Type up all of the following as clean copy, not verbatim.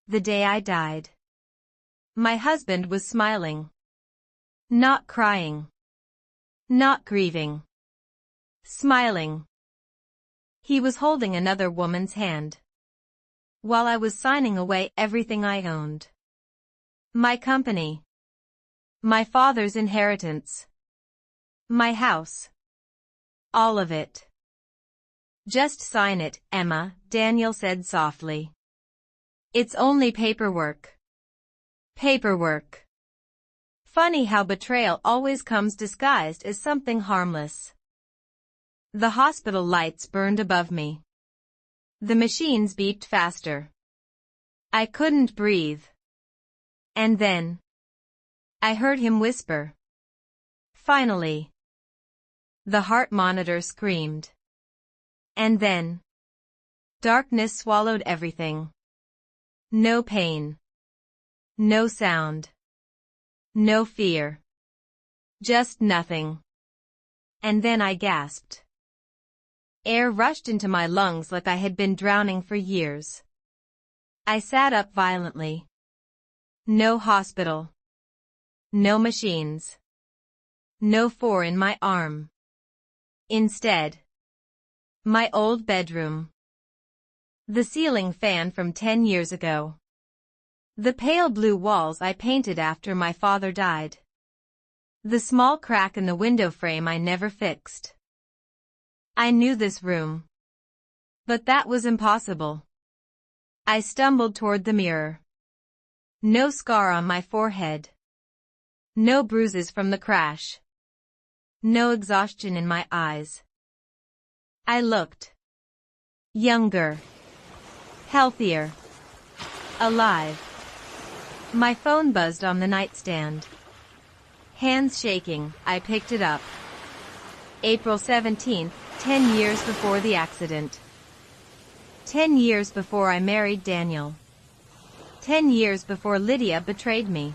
The day I died. My husband was smiling. Not crying. Not grieving. Smiling. He was holding another woman's hand. While I was signing away everything I owned. My company. My father's inheritance. My house. All of it. Just sign it, Emma, Daniel said softly. It's only paperwork. Paperwork. Funny how betrayal always comes disguised as something harmless. The hospital lights burned above me. The machines beeped faster. I couldn't breathe. And then I heard him whisper. Finally. The heart monitor screamed. And then darkness swallowed everything. No pain. No sound. No fear. Just nothing. And then I gasped. Air rushed into my lungs like I had been drowning for years. I sat up violently. No hospital. No machines. No four in my arm. Instead, my old bedroom. The ceiling fan from 10 years ago. The pale blue walls I painted after my father died. The small crack in the window frame I never fixed. I knew this room. But that was impossible. I stumbled toward the mirror. No scar on my forehead. No bruises from the crash. No exhaustion in my eyes. I looked younger, healthier, alive. My phone buzzed on the nightstand. Hands shaking, I picked it up. April 17th, 10 years before the accident. 10 years before I married Daniel. 10 years before Lydia betrayed me.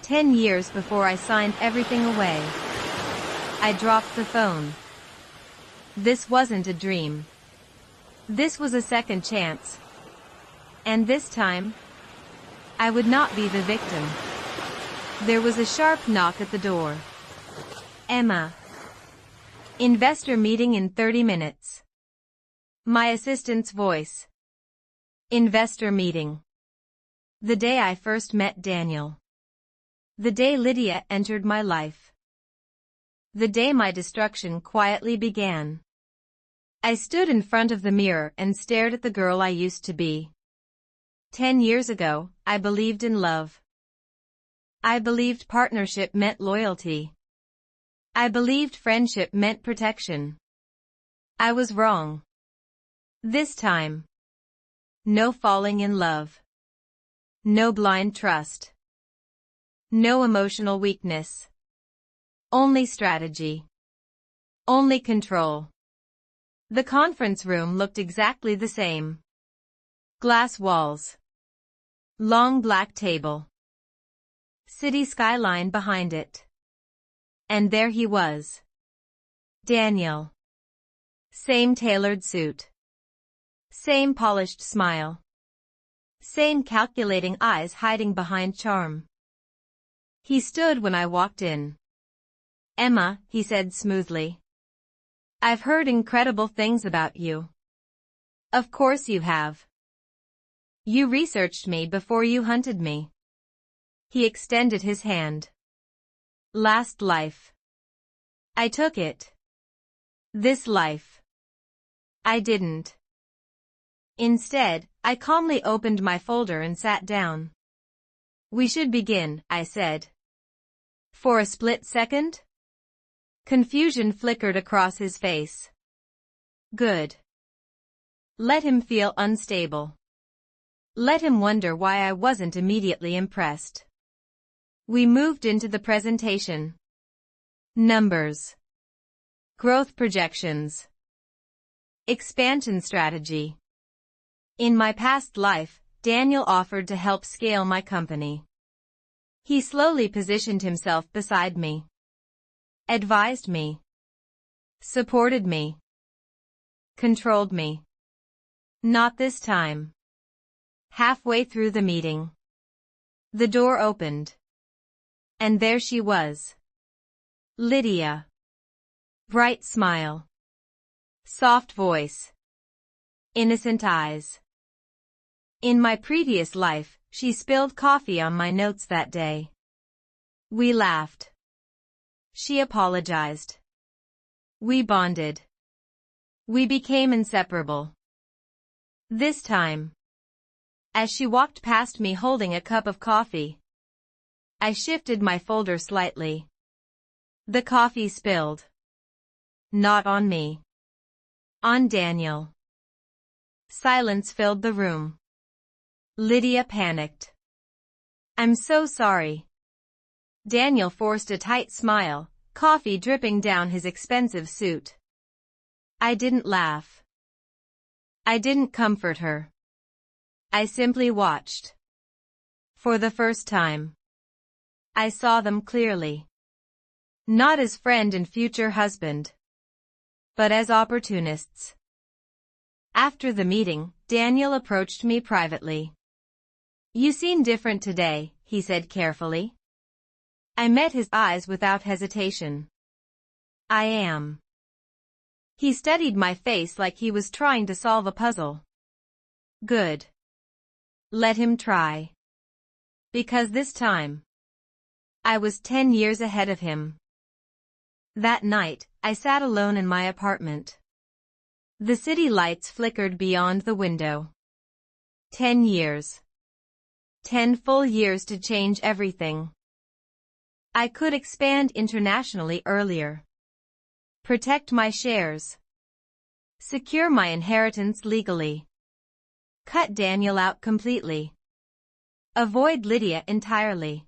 10 years before I signed everything away. I dropped the phone. This wasn't a dream. This was a second chance. And this time, I would not be the victim. There was a sharp knock at the door. Emma. Investor meeting in 30 minutes. My assistant's voice. Investor meeting. The day I first met Daniel. The day Lydia entered my life. The day my destruction quietly began. I stood in front of the mirror and stared at the girl I used to be. 10 years ago, I believed in love. I believed partnership meant loyalty. I believed friendship meant protection. I was wrong. This time. No falling in love. No blind trust. No emotional weakness. Only strategy. Only control. The conference room looked exactly the same. Glass walls. Long black table. City skyline behind it. And there he was. Daniel. Same tailored suit. Same polished smile. Same calculating eyes hiding behind charm. He stood when I walked in. Emma, he said smoothly. I've heard incredible things about you. Of course you have. You researched me before you hunted me. He extended his hand. Last life. I took it. This life. I didn't. Instead, I calmly opened my folder and sat down. We should begin, I said. For a split second? Confusion flickered across his face. Good. Let him feel unstable. Let him wonder why I wasn't immediately impressed. We moved into the presentation. Numbers. Growth projections. Expansion strategy. In my past life, Daniel offered to help scale my company. He slowly positioned himself beside me. Advised me. Supported me. Controlled me. Not this time. Halfway through the meeting, the door opened. And there she was. Lydia. Bright smile. Soft voice. Innocent eyes. In my previous life, she spilled coffee on my notes that day. We laughed. She apologized. We bonded. We became inseparable. This time, as she walked past me holding a cup of coffee, I shifted my folder slightly. The coffee spilled. Not on me. On Daniel. Silence filled the room. Lydia panicked. I'm so sorry. Daniel forced a tight smile, coffee dripping down his expensive suit. I didn't laugh. I didn't comfort her. I simply watched. For the first time, I saw them clearly. Not as friend and future husband, but as opportunists. After the meeting, Daniel approached me privately. You seem different today, he said carefully. I met his eyes without hesitation. I am. He studied my face like he was trying to solve a puzzle. Good. Let him try. Because this time, I was 10 years ahead of him. That night, I sat alone in my apartment. The city lights flickered beyond the window. 10 years. 10 full years to change everything. I could expand internationally earlier. Protect my shares. Secure my inheritance legally. Cut Daniel out completely. Avoid Lydia entirely.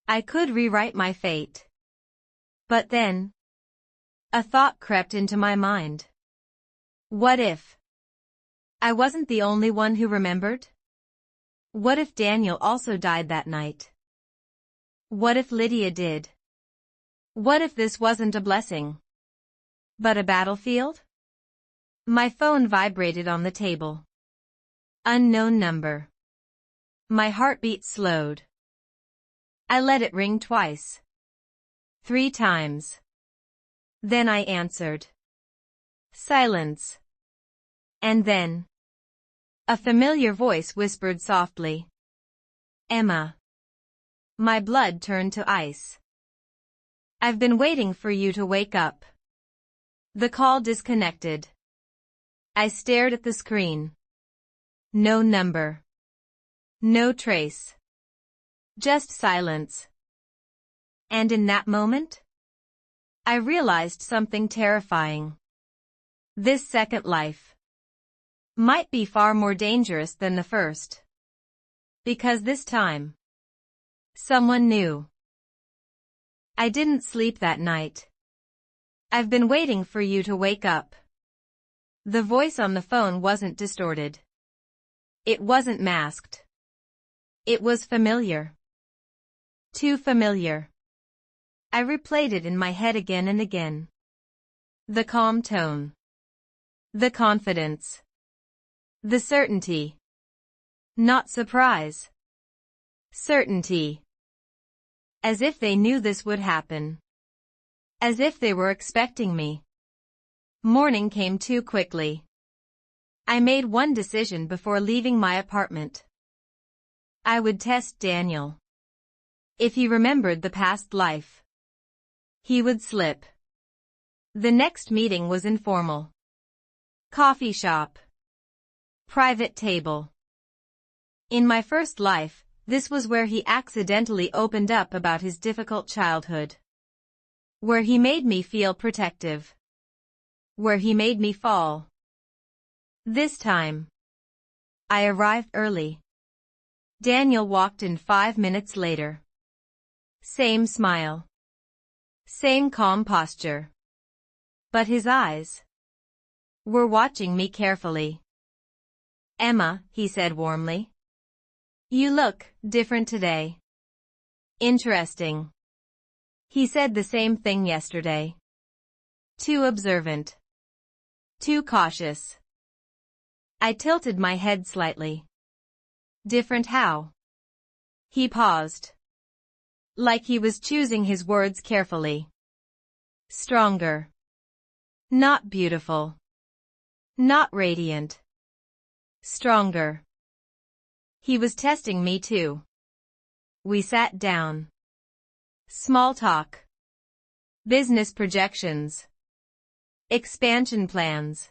I could rewrite my fate. But then, a thought crept into my mind. What if I wasn't the only one who remembered? What if Daniel also died that night? What if Lydia did? What if this wasn't a blessing, but a battlefield? My phone vibrated on the table. Unknown number. My heartbeat slowed. I let it ring twice. 3 times. Then I answered. Silence. And then, a familiar voice whispered softly. Emma. My blood turned to ice. I've been waiting for you to wake up. The call disconnected. I stared at the screen. No number. No trace. Just silence. And in that moment, I realized something terrifying. This second life might be far more dangerous than the first. Because this time, someone knew. I didn't sleep that night. I've been waiting for you to wake up. The voice on the phone wasn't distorted. It wasn't masked. It was familiar. Too familiar. I replayed it in my head again and again. The calm tone. The confidence. The certainty. Not surprise. Certainty. As if they knew this would happen. As if they were expecting me. Morning came too quickly. I made one decision before leaving my apartment. I would test Daniel. If he remembered the past life, he would slip. The next meeting was informal. Coffee shop. Private table. In my first life, this was where he accidentally opened up about his difficult childhood. Where he made me feel protective. Where he made me fall. This time, I arrived early. Daniel walked in 5 minutes later. Same smile. Same calm posture. But his eyes were watching me carefully. Emma, he said warmly. You look different today. Interesting. He said the same thing yesterday. Too observant. Too cautious. I tilted my head slightly. Different how? He paused. Like he was choosing his words carefully. Stronger. Not beautiful. Not radiant. Stronger. He was testing me too. We sat down. Small talk. Business projections. Expansion plans.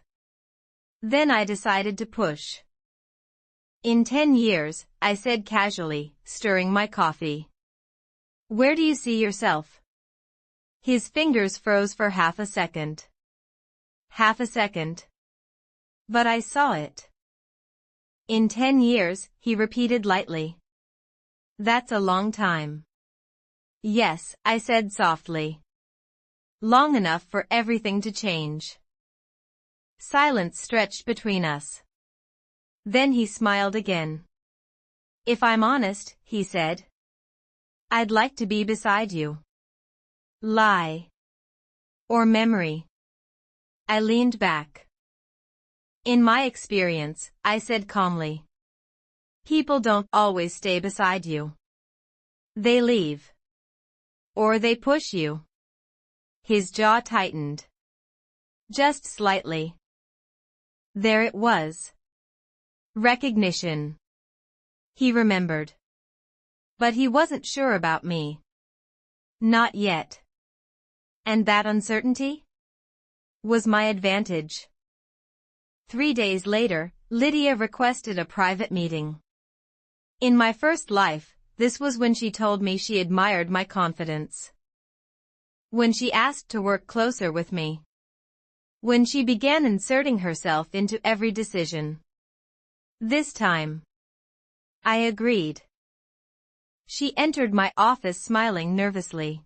Then I decided to push. In 10 years, I said casually, stirring my coffee. Where do you see yourself? His fingers froze for half a second. Half a second. But I saw it. In 10 years, he repeated lightly. That's a long time. Yes, I said softly. Long enough for everything to change. Silence stretched between us. Then he smiled again. If I'm honest, he said, I'd like to be beside you. Lie. Or memory. I leaned back. In my experience, I said calmly. People don't always stay beside you. They leave. Or they push you. His jaw tightened. Just slightly. There it was. Recognition. He remembered. But he wasn't sure about me. Not yet. And that uncertainty? Was my advantage. 3 days later, Lydia requested a private meeting. In my first life, this was when she told me she admired my confidence. When she asked to work closer with me. When she began inserting herself into every decision. This time. I agreed. She entered my office smiling nervously.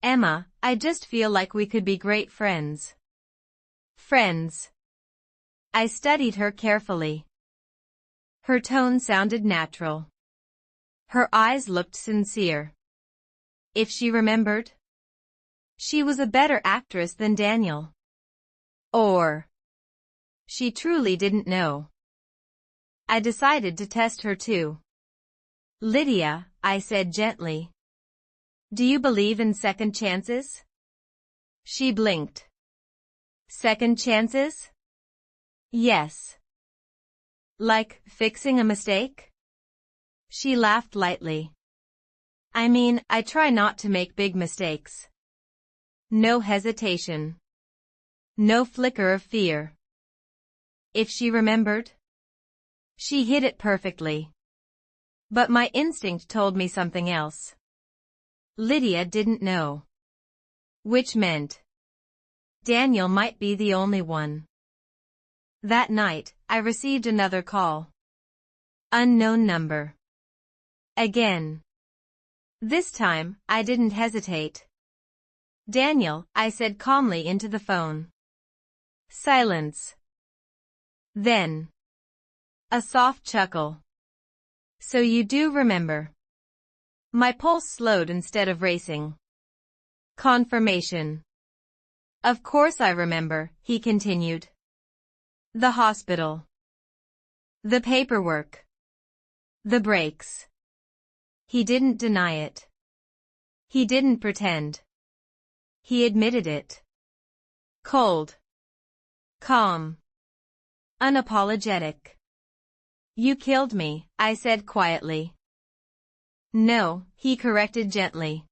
Emma, I just feel like we could be great friends. Friends. I studied her carefully. Her tone sounded natural. Her eyes looked sincere. If she remembered? She was a better actress than Daniel. Or she truly didn't know. I decided to test her too. Lydia, I said gently. Do you believe in second chances? She blinked. Second chances? Yes. Like fixing a mistake? She laughed lightly. I mean, I try not to make big mistakes. No hesitation. No flicker of fear. If she remembered? She hid it perfectly. But my instinct told me something else. Lydia didn't know. Which meant Daniel might be the only one. That night, I received another call. Unknown number. Again. This time, I didn't hesitate. Daniel, I said calmly into the phone. Silence. Then. A soft chuckle. So you do remember. My pulse slowed instead of racing. Confirmation. Of course I remember, he continued. The hospital. The paperwork. The breaks. He didn't deny it. He didn't pretend. He admitted it. Cold. Calm. Unapologetic. You killed me, I said quietly. No, he corrected gently.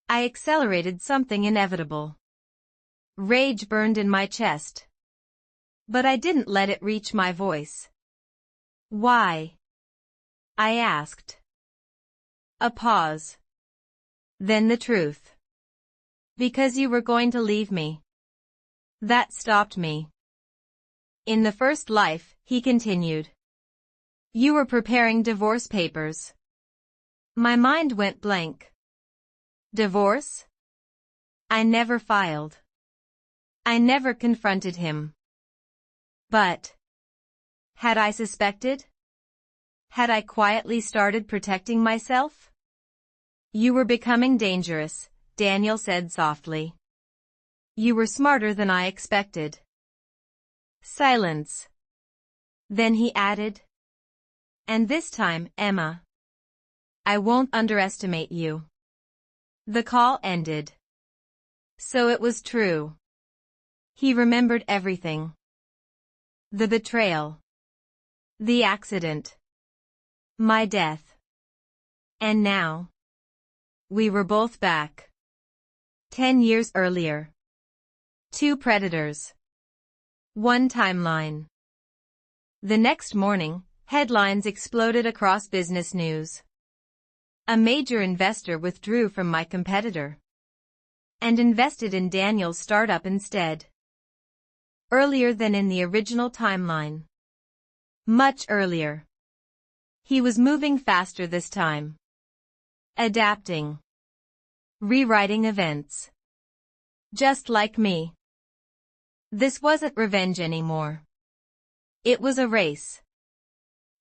I accelerated something inevitable. Rage burned in my chest. But I didn't let it reach my voice. Why? I asked. A pause. Then the truth. Because you were going to leave me. That stopped me. In the first life, he continued. You were preparing divorce papers. My mind went blank. Divorce? I never filed. I never confronted him. But had I suspected? Had I quietly started protecting myself? You were becoming dangerous, Daniel said softly. You were smarter than I expected. Silence. Then he added. And this time, Emma, I won't underestimate you. The call ended. So it was true. He remembered everything. The betrayal. The accident. My death. And now, we were both back. 10 years earlier. 2 predators. 1 timeline. The next morning, headlines exploded across business news. A major investor withdrew from my competitor and invested in Daniel's startup instead. Earlier than in the original timeline. Much earlier. He was moving faster this time. Adapting. Rewriting events. Just like me. This wasn't revenge anymore. It was a race.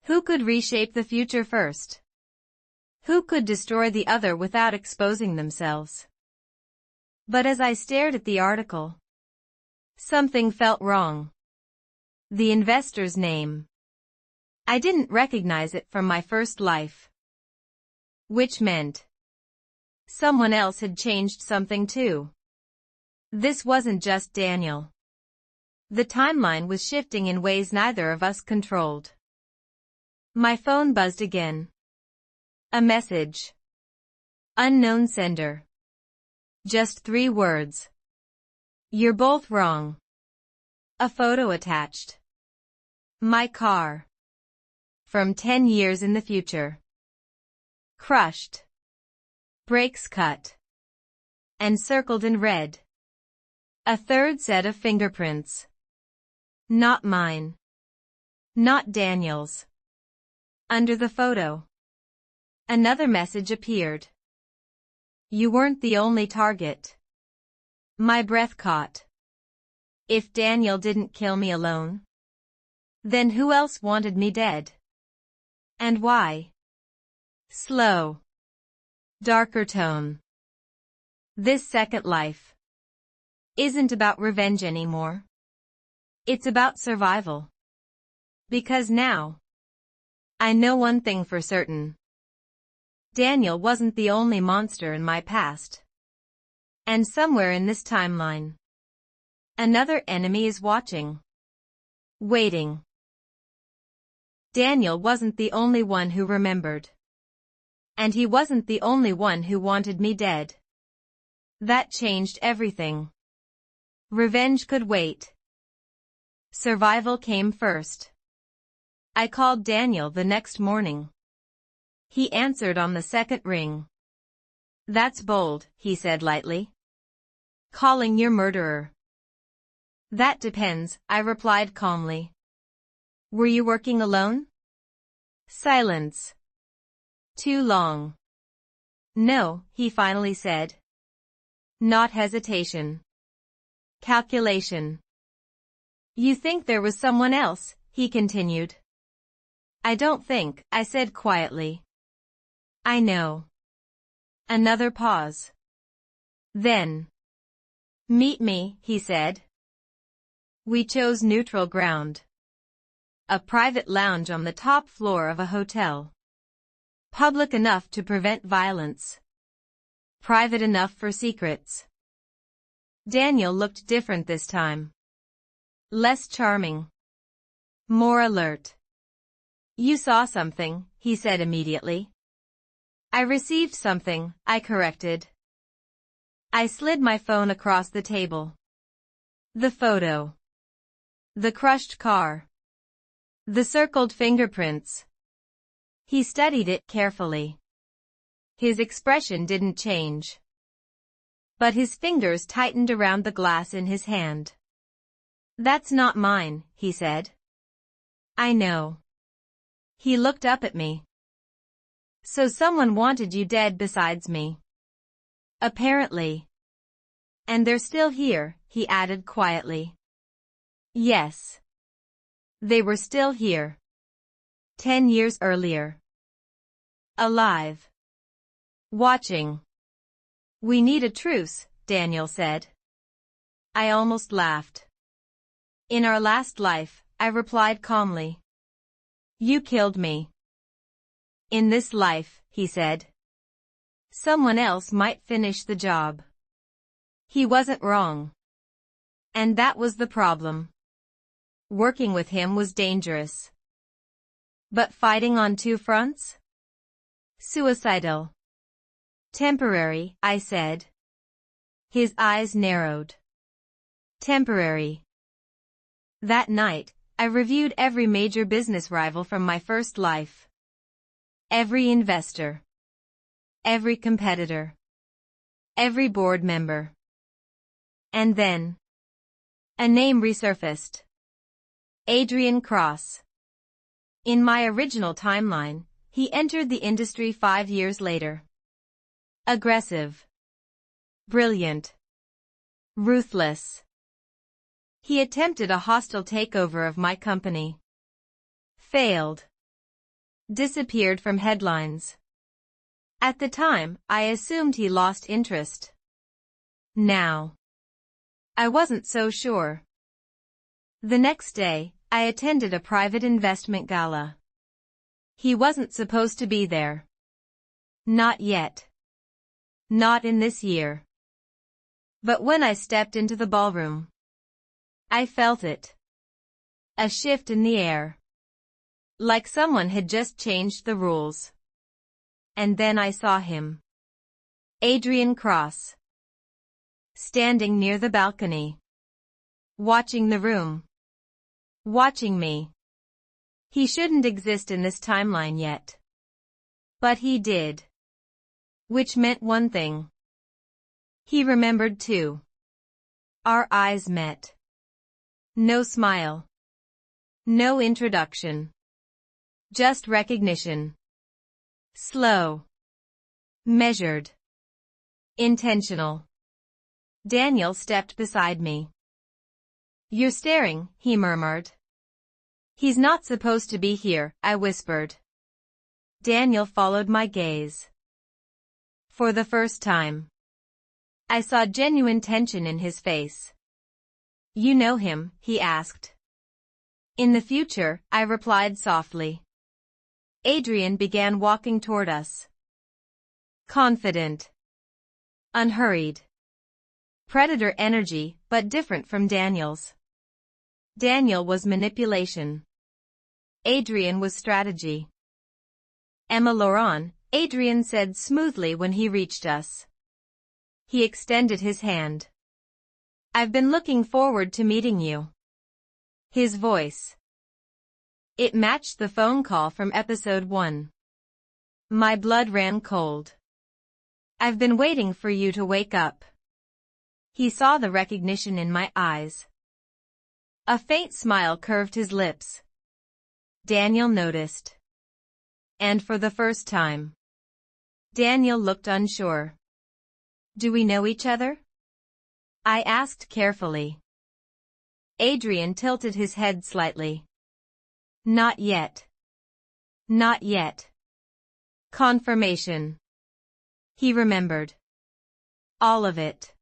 Who could reshape the future first? Who could destroy the other without exposing themselves? But as I stared at the article, something felt wrong. The investor's name. I didn't recognize it from my first life. Which meant someone else had changed something too. This wasn't just Daniel. The timeline was shifting in ways neither of us controlled. My phone buzzed again. A message. Unknown sender. Just 3 words. You're both wrong. A photo attached. My car. From 10 years in the future. Crushed. Brakes cut. And circled in red. A 3rd set of fingerprints. Not mine. Not Daniel's. Under the photo. Another message appeared. You weren't the only target. My breath caught. If Daniel didn't kill me alone, then who else wanted me dead? And why? Slow. Darker tone. This second life isn't about revenge anymore. It's about survival. Because now, I know one thing for certain. Daniel wasn't the only monster in my past. And somewhere in this timeline, another enemy is watching. Waiting. Daniel wasn't the only one who remembered. And he wasn't the only one who wanted me dead. That changed everything. Revenge could wait. Survival came first. I called Daniel the next morning. He answered on the 2nd ring. That's bold, he said lightly. Calling your murderer. That depends, I replied calmly. Were you working alone? Silence. Too long. No, he finally said. Not hesitation. Calculation. You think there was someone else, he continued. I don't think, I said quietly. I know. Another pause. Then. Meet me, he said. We chose neutral ground. A private lounge on the top floor of a hotel. Public enough to prevent violence. Private enough for secrets. Daniel looked different this time. Less charming. More alert. You saw something, he said immediately. I received something, I corrected. I slid my phone across the table. The photo. The crushed car. The circled fingerprints. He studied it carefully. His expression didn't change. But his fingers tightened around the glass in his hand. That's not mine, he said. I know. He looked up at me. So someone wanted you dead besides me. Apparently. And they're still here, he added quietly. Yes. They were still here. 10 years earlier. Alive. Watching. We need a truce, Daniel said. I almost laughed. In our last life, I replied calmly. You killed me. In this life, he said, someone else might finish the job. He wasn't wrong. And that was the problem. Working with him was dangerous. But fighting on two fronts? Suicidal. Temporary, I said. His eyes narrowed. Temporary. That night, I reviewed every major business rival from my first life. Every investor. Every competitor. Every board member. And then, a name resurfaced. Adrian Cross. In my original timeline, he entered the industry 5 years later. Aggressive. Brilliant. Ruthless. He attempted a hostile takeover of my company. Failed. Disappeared from headlines. At the time, I assumed he lost interest. Now, I wasn't so sure. The next day, I attended a private investment gala. He wasn't supposed to be there. Not yet. Not in this year. But when I stepped into the ballroom, I felt it. A shift in the air. Like someone had just changed the rules. And then I saw him. Adrian Cross. Standing near the balcony. Watching the room. Watching me. He shouldn't exist in this timeline yet. But he did. Which meant one thing. He remembered too. Our eyes met. No smile. No introduction. Just recognition. Slow. Measured. Intentional. Daniel stepped beside me. You're staring, he murmured. He's not supposed to be here, I whispered. Daniel followed my gaze. For the first time, I saw genuine tension in his face. You know him, he asked. In the future, I replied softly. Adrian began walking toward us. Confident. Unhurried. Predator energy, but different from Daniel's. Daniel was manipulation. Adrian was strategy. Emma Laurent, Adrian said smoothly when he reached us. He extended his hand. I've been looking forward to meeting you. His voice. It matched the phone call from episode 1. My blood ran cold. I've been waiting for you to wake up. He saw the recognition in my eyes. A faint smile curved his lips. Daniel noticed. And for the first time, Daniel looked unsure. Do we know each other? I asked carefully. Adrian tilted his head slightly. Not yet. Not yet. Confirmation. He remembered. All of it.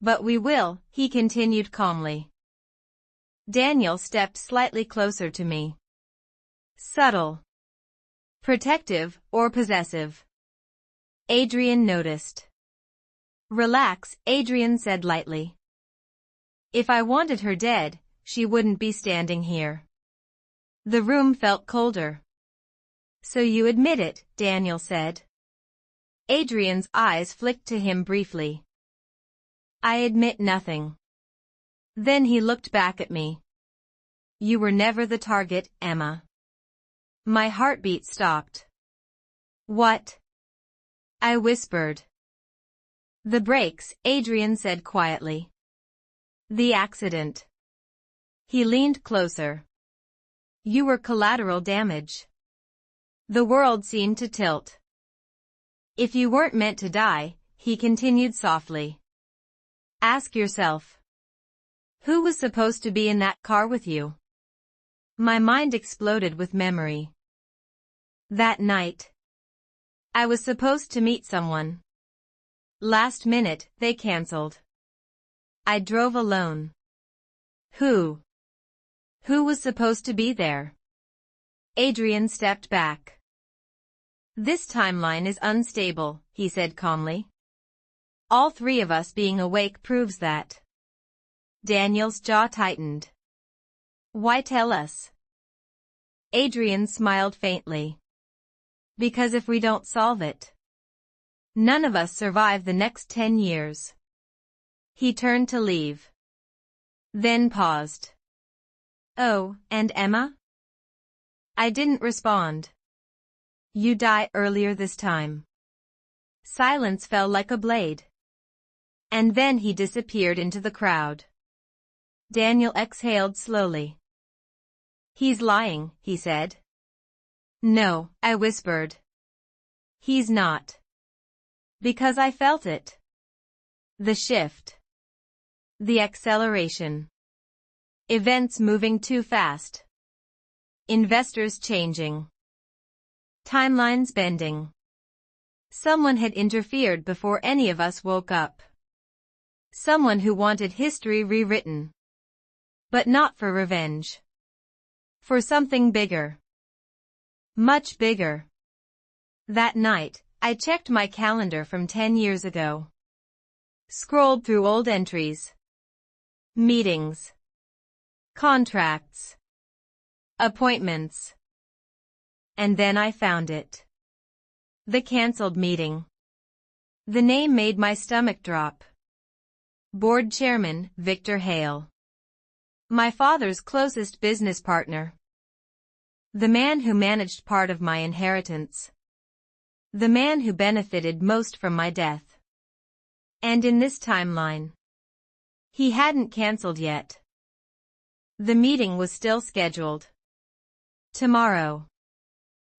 But we will, he continued calmly. Daniel stepped slightly closer to me. Subtle. Protective or possessive. Adrian noticed. Relax, Adrian said lightly. If I wanted her dead, she wouldn't be standing here. The room felt colder. So you admit it, Daniel said. Adrian's eyes flicked to him briefly. I admit nothing. Then he looked back at me. You were never the target, Emma. My heartbeat stopped. What? I whispered. The brakes, Adrian said quietly. The accident. He leaned closer. You were collateral damage. The world seemed to tilt. If you weren't meant to die, he continued softly. Ask yourself. Who was supposed to be in that car with you? My mind exploded with memory. That night, I was supposed to meet someone. Last minute, they canceled. I drove alone. Who? Who was supposed to be there? Adrian stepped back. This timeline is unstable, he said calmly. All three of us being awake proves that. Daniel's jaw tightened. Why tell us? Adrian smiled faintly. Because if we don't solve it, none of us survive the next 10 years. He turned to leave. Then paused. Oh, and Emma? I didn't respond. You die earlier this time. Silence fell like a blade. And then he disappeared into the crowd. Daniel exhaled slowly. He's lying, he said. No, I whispered. He's not. Because I felt it. The shift. The acceleration. Events moving too fast. Investors changing. Timelines bending. Someone had interfered before any of us woke up. Someone who wanted history rewritten. But not for revenge. For something bigger. Much bigger. That night, I checked my calendar from 10 years ago. Scrolled through old entries. Meetings. Contracts. Appointments. And then I found it. The cancelled meeting. The name made my stomach drop. Board Chairman, Victor Hale. My father's closest business partner. The man who managed part of my inheritance. The man who benefited most from my death. And in this timeline, he hadn't cancelled yet. The meeting was still scheduled. Tomorrow.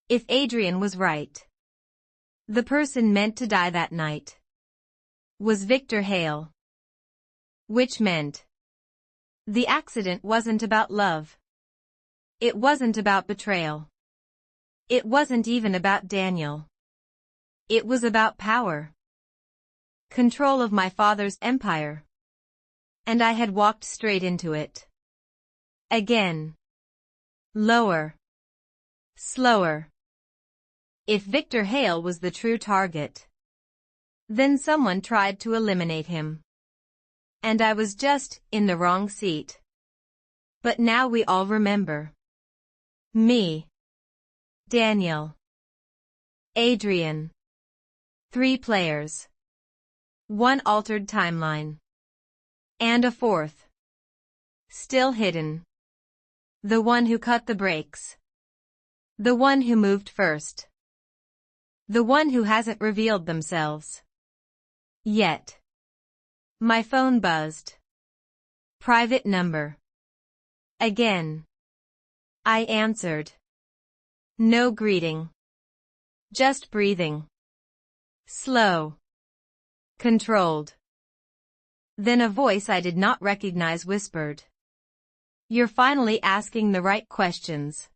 If Adrian was right. The person meant to die that night was Victor Hale. Which meant the accident wasn't about love. It wasn't about betrayal. It wasn't even about Daniel. It was about power. Control of my father's empire. And I had walked straight into it. Again. Lower. Slower. If Victor Hale was the true target, then someone tried to eliminate him. And I was just in the wrong seat. But now we all remember. Me. Daniel. Adrian. 3 players. 1 altered timeline. And a 4th. Still hidden. The one who cut the brakes. The one who moved first. The one who hasn't revealed themselves. Yet. My phone buzzed. Private number. Again. I answered. No greeting. Just breathing. Slow. Controlled. Then a voice I did not recognize whispered. You're finally asking the right questions.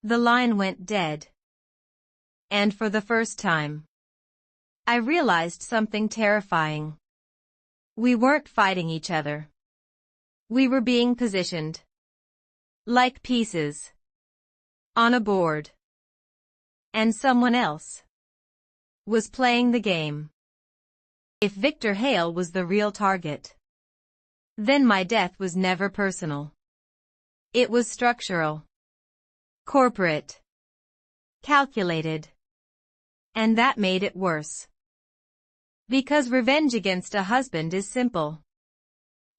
The line went dead. And for the first time, I realized something terrifying. We weren't fighting each other. We were being positioned. Like pieces. On a board. And someone else was playing the game. If Victor Hale was the real target, then my death was never personal. It was structural. Corporate. Calculated. And that made it worse. Because revenge against a husband is simple.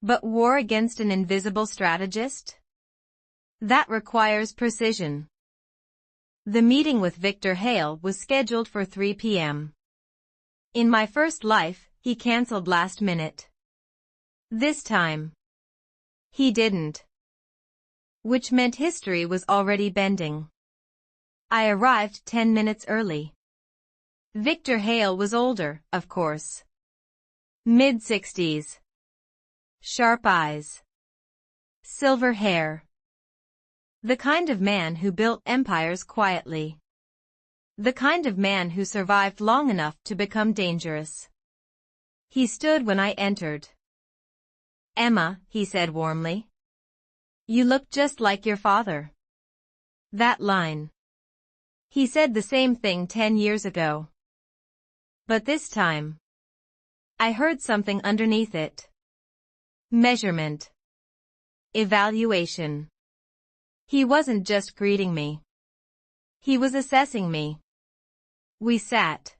But war against an invisible strategist? That requires precision. The meeting with Victor Hale was scheduled for 3 p.m. In my first life, he cancelled last minute. This time, he didn't. Which meant history was already bending. I arrived 10 minutes early. Victor Hale was older, of course. Mid-60s. Sharp eyes. Silver hair. The kind of man who built empires quietly. The kind of man who survived long enough to become dangerous. He stood when I entered. Emma, he said warmly. You look just like your father. That line. He said the same thing 10 years ago. But this time, I heard something underneath it. Measurement. Evaluation. He wasn't just greeting me. He was assessing me. We sat.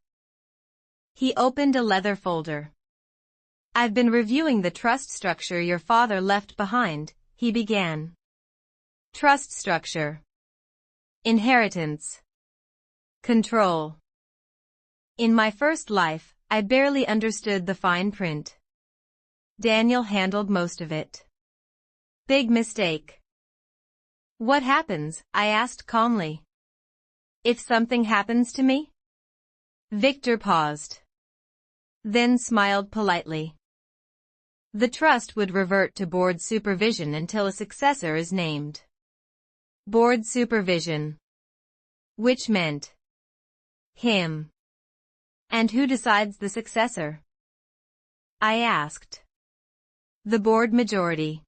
He opened a leather folder. I've been reviewing the trust structure your father left behind, he began. Trust structure. Inheritance. Control. In my first life, I barely understood the fine print. Daniel handled most of it. Big mistake. What happens? I asked calmly. If something happens to me? Victor paused. Then smiled politely. The trust would revert to board supervision until a successor is named. Board supervision. Which meant him. And who decides the successor? I asked. The board majority.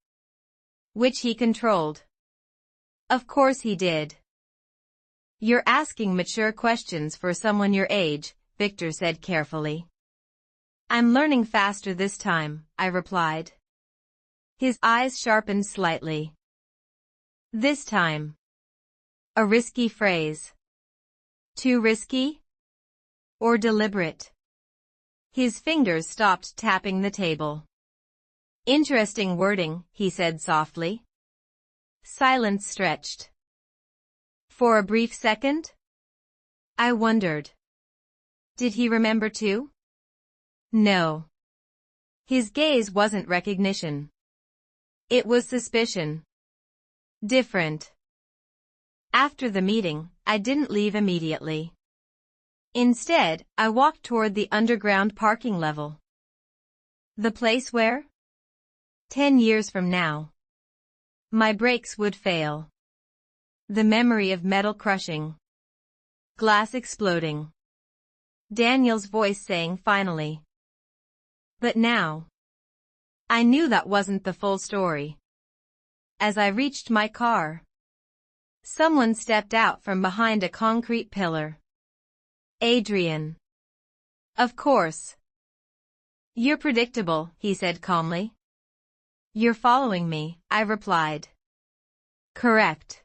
Which he controlled. Of course he did. You're asking mature questions for someone your age, Victor said carefully. I'm learning faster this time, I replied. His eyes sharpened slightly. This time. A risky phrase. Too risky? Or deliberate? His fingers stopped tapping the table. Interesting wording, he said softly. Silence stretched. For a brief second? I wondered. Did he remember too? No. His gaze wasn't recognition. It was suspicion. Different. After the meeting, I didn't leave immediately. Instead, I walked toward the underground parking level. The place where? 10 years from now. My brakes would fail. The memory of metal crushing. Glass exploding. Daniel's voice saying finally. But now. I knew that wasn't the full story. As I reached my car, someone stepped out from behind a concrete pillar. Adrian. Of course. You're predictable, he said calmly. You're following me, I replied. Correct.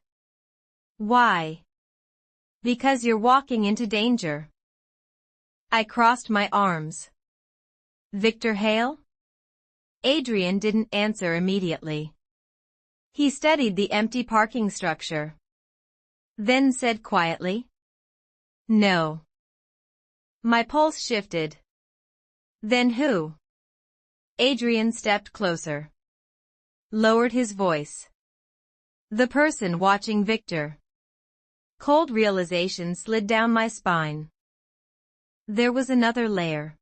Why? Because you're walking into danger. I crossed my arms. Victor Hale? Adrian didn't answer immediately. He studied the empty parking structure. Then said quietly. No. My pulse shifted. Then who? Adrian stepped closer. Lowered his voice. The person watching Victor. Cold realization slid down my spine. There was another layer.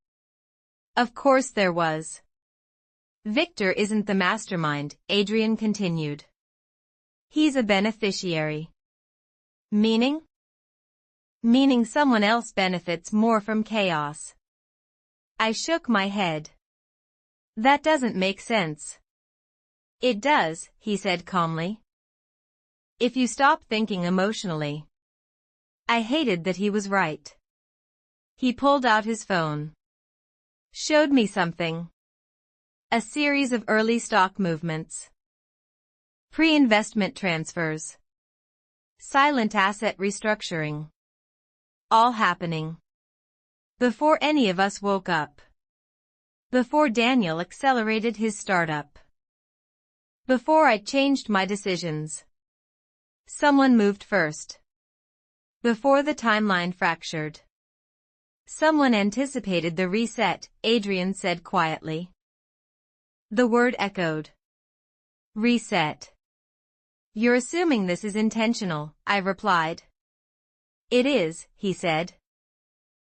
Of course there was. Victor isn't the mastermind, Adrian continued. He's a beneficiary. Meaning? Meaning someone else benefits more from chaos. I shook my head. That doesn't make sense. It does, he said calmly. If you stop thinking emotionally. I hated that he was right. He pulled out his phone. Showed me something. A series of early stock movements. Pre-investment transfers. Silent asset restructuring. All happening. Before any of us woke up. Before Daniel accelerated his startup. Before I changed my decisions. Someone moved first. Before the timeline fractured. Someone anticipated the reset, Adrian said quietly. The word echoed. Reset. You're assuming this is intentional, I replied. It is, he said.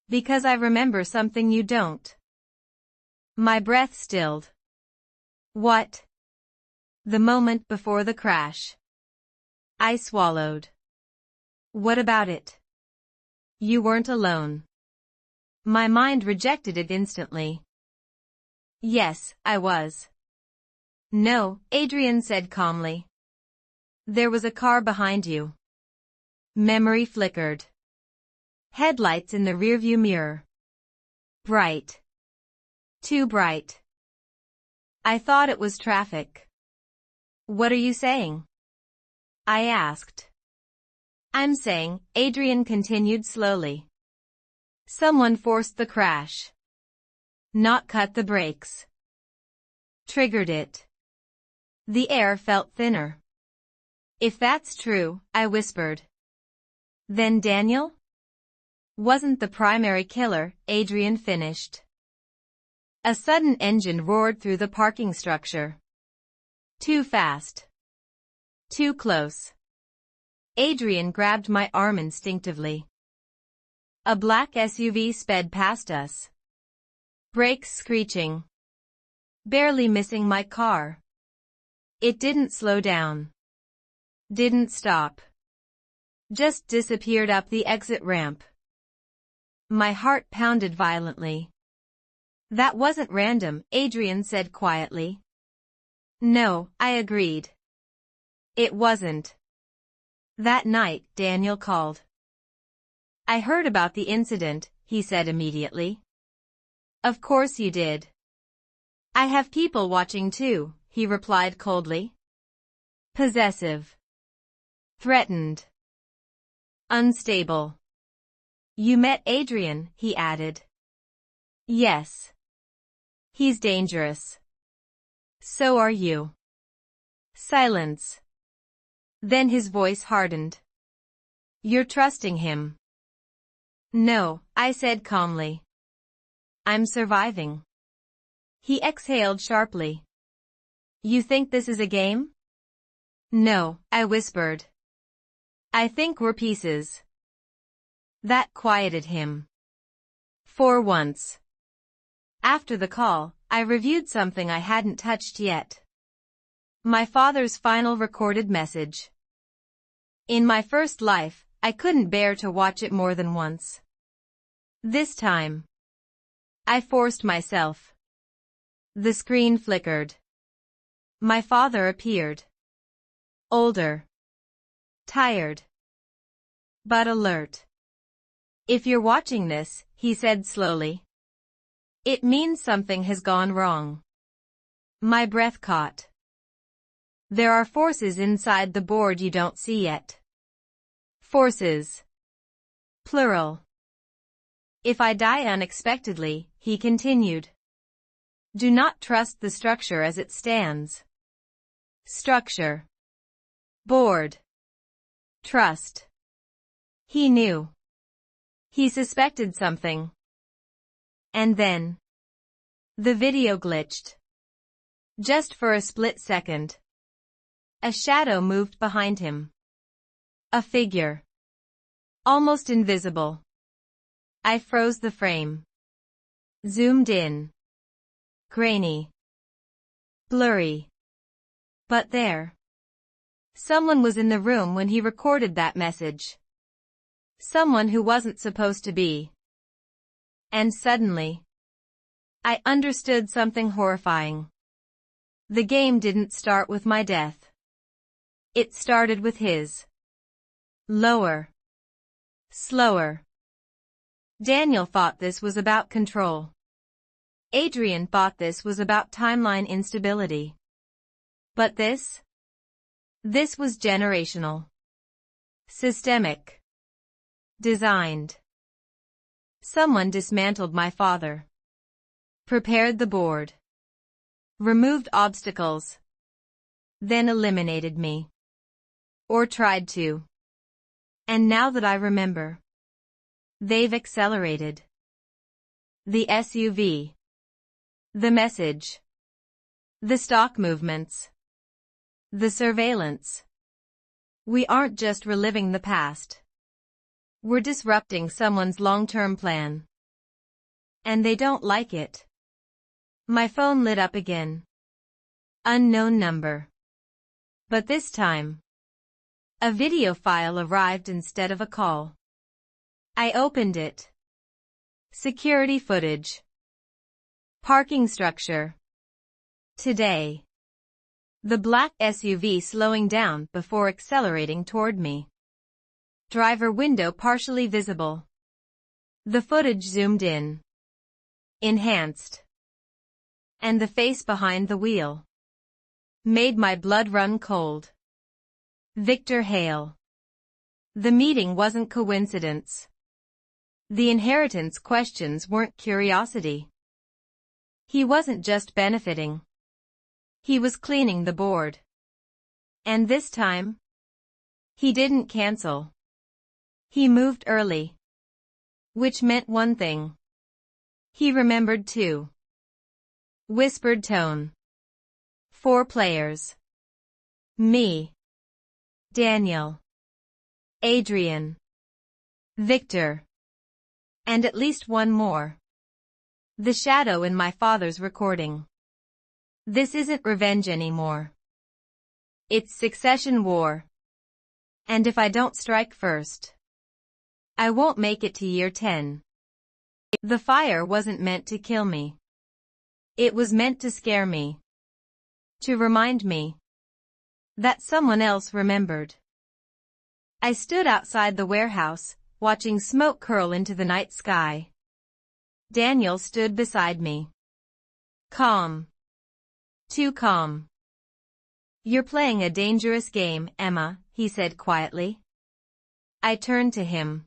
Because I remember something you don't. My breath stilled. What? The moment before the crash. I swallowed. What about it? You weren't alone. My mind rejected it instantly. Yes, I was. No, Adrian said calmly. There was a car behind you. Memory flickered. Headlights in the rearview mirror. Bright. Too bright. I thought it was traffic. What are you saying? I asked. I'm saying, Adrian continued slowly. Someone forced the crash. Not cut the brakes. Triggered it. The air felt thinner. If that's true, I whispered. Then Daniel? Wasn't the primary killer, Adrian finished. A sudden engine roared through the parking structure. Too fast. Too close. Adrian grabbed my arm instinctively. A black SUV sped past us. Brakes screeching. Barely missing my car. It didn't slow down. Didn't stop. Just disappeared up the exit ramp. My heart pounded violently. That wasn't random, Adrian said quietly. No, I agreed. It wasn't. That night, Daniel called. I heard about the incident, he said immediately. Of course you did. I have people watching too, he replied coldly. Possessive. Threatened. Unstable. You met Adrian, he added. Yes. He's dangerous. So are you. Silence. Then his voice hardened. You're trusting him. No, I said calmly. I'm surviving. He exhaled sharply. You think this is a game? No, I whispered. I think we're pieces. That quieted him. For once. After the call, I reviewed something I hadn't touched yet. My father's final recorded message. In my first life, I couldn't bear to watch it more than once. This time, I forced myself. The screen flickered. My father appeared. Older. Tired. But alert. If you're watching this, he said slowly. It means something has gone wrong. My breath caught. There are forces inside the board you don't see yet. Forces. Plural. If I die unexpectedly, he continued. Do not trust the structure as it stands. Structure. Board. Trust. He knew. He suspected something. And then, the video glitched. Just for a split second. A shadow moved behind him. A figure. Almost invisible. I froze the frame. Zoomed in. Grainy. Blurry. But there. Someone was in the room when he recorded that message. Someone who wasn't supposed to be. And suddenly, I understood something horrifying. The game didn't start with my death. It started with his. Lower. Slower. Daniel thought this was about control. Adrian thought this was about timeline instability. But this was generational. Systemic. Designed. Someone dismantled my father. Prepared the board. Removed obstacles. Then eliminated me. Or tried to. And now that I remember, they've accelerated. The SUV. The message. The stock movements. The surveillance. We aren't just reliving the past. We're disrupting someone's long-term plan. And they don't like it. My phone lit up again. Unknown number. But this time, a video file arrived instead of a call. I opened it. Security footage. Parking structure. Today. The black SUV slowing down before accelerating toward me. Driver window partially visible. The footage zoomed in, enhanced, and the face behind the wheel made my blood run cold. Victor Hale. The meeting wasn't coincidence. The inheritance questions weren't curiosity. He wasn't just benefiting. He was cleaning the board. And this time, he didn't cancel. He moved early. Which meant one thing. He remembered two. Whispered tone. 4 players. Me. Daniel. Adrian. Victor. And at least one more. The shadow in my father's recording. This isn't revenge anymore. It's succession war. And if I don't strike first, I won't make it to year 10. The fire wasn't meant to kill me. It was meant to scare me. To remind me that someone else remembered. I stood outside the warehouse, watching smoke curl into the night sky. Daniel stood beside me. Calm. Too calm. You're playing a dangerous game, Emma, he said quietly. I turned to him.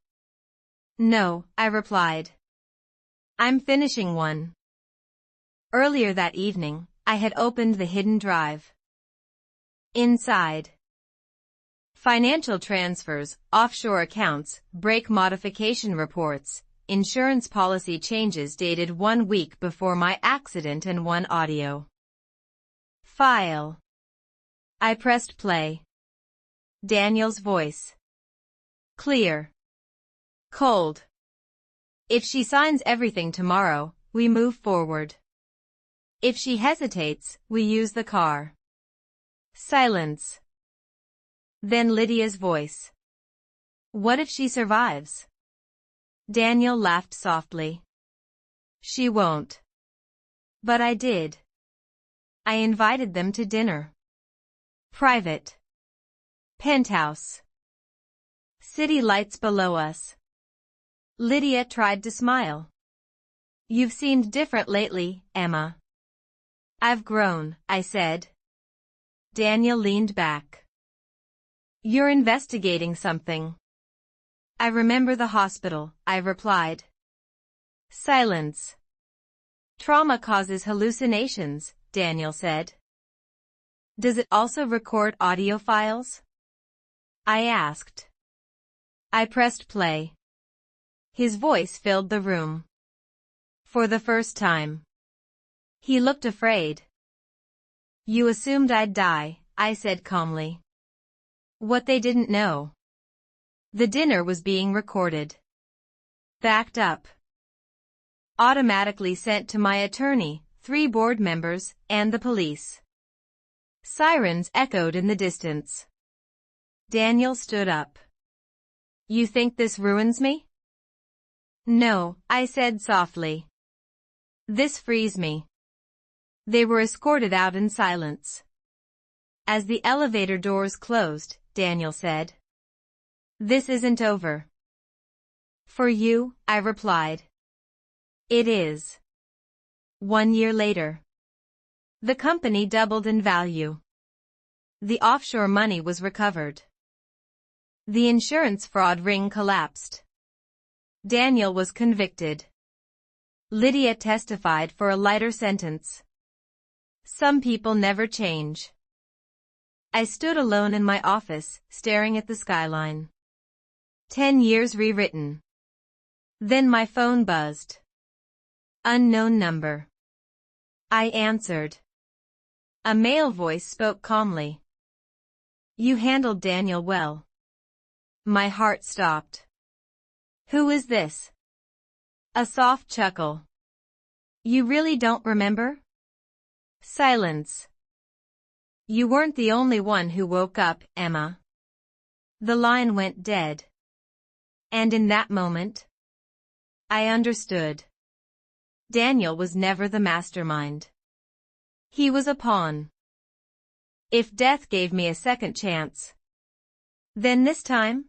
No, I replied. I'm finishing one. Earlier that evening, I had opened the hidden drive. Inside. Financial transfers, offshore accounts, brake modification reports, insurance policy changes dated 1 week before my accident, and one audio file. I pressed play. Daniel's voice. Clear. Cold. If she signs everything tomorrow, we move forward. If she hesitates, we use the car. Silence. Then Lydia's voice. What if she survives? Daniel laughed softly. She won't. But I did. I invited them to dinner. Private. Penthouse. City lights below us. Lydia tried to smile. You've seemed different lately, Emma. I've grown, I said. Daniel leaned back. You're investigating something. I remember the hospital, I replied. Silence. Trauma causes hallucinations, Daniel said. Does it also record audio files? I asked. I pressed play. His voice filled the room. For the first time. He looked afraid. You assumed I'd die, I said calmly. What they didn't know. The dinner was being recorded. Backed up. Automatically sent to my attorney, 3 board members, and the police. Sirens echoed in the distance. Daniel stood up. You think this ruins me? No, I said softly. This frees me. They were escorted out in silence. As the elevator doors closed, Daniel said. This isn't over. For you, I replied. It is. 1 year later. The company doubled in value. The offshore money was recovered. The insurance fraud ring collapsed. Daniel was convicted. Lydia testified for a lighter sentence. Some people never change. I stood alone in my office, staring at the skyline. 10 years rewritten. Then my phone buzzed. Unknown number. I answered. A male voice spoke calmly. You handled Daniel well. My heart stopped. Who is this? A soft chuckle. You really don't remember? Silence. You weren't the only one who woke up, Emma. The line went dead. And in that moment, I understood. Daniel was never the mastermind. He was a pawn. If death gave me a second chance, then this time,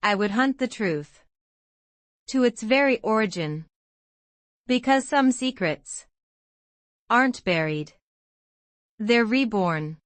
I would hunt the truth. to its very origin. Because some secrets aren't buried. They're reborn.